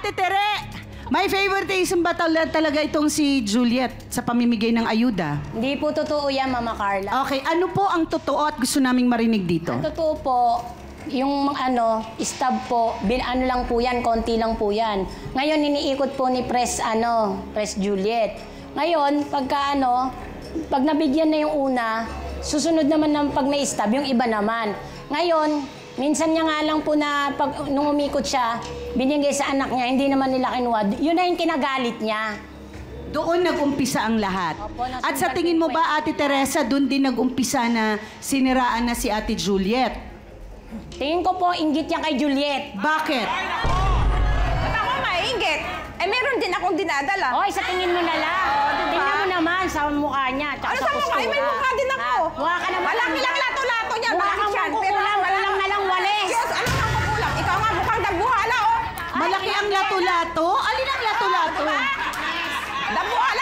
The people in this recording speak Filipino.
Ate Tere, may favoritism ba talaga itong si Juliet sa pamimigay ng ayuda? Hindi po totoo yan, Mama Carla. Okay, ano po ang totoo at gusto naming marinig dito? Ang totoo po, yung stab po, ano lang po yan, konti lang po yan. Ngayon, iniikot po ni Pres Juliet. Ngayon, pag nabigyan na yung una, susunod naman ng pag may stab, yung iba naman. Ngayon, minsan niya nga lang po na nung umikot siya, binigay sa anak niya, hindi naman nila kinuha. Yun na yung kinagalit niya. Doon nag-umpisa ang lahat. Opo, at sa tingin mo ba, Ate Teresa, doon din nag-umpisa na siniraan na si Ate Juliet? Tingin ko po, inggit yan kay Juliet. Bakit? Ba't ako mainggit? Eh, meron din akong dinadala. Hoy, sa tingin mo na lang. Tingnan mo naman sa mukha niya. Ano sa mukha? Ay, may mukha din ako. Mukha ka naman. Malaki lang lato-lato niya. Mukha Bakit kang yan? kukulang na lang walis. Diyos, ano nga kukulang? Ikaw nga mukhang dabuhala, oh. Malaki ang lato-lato? Alin ang lato-lato? Dabuhala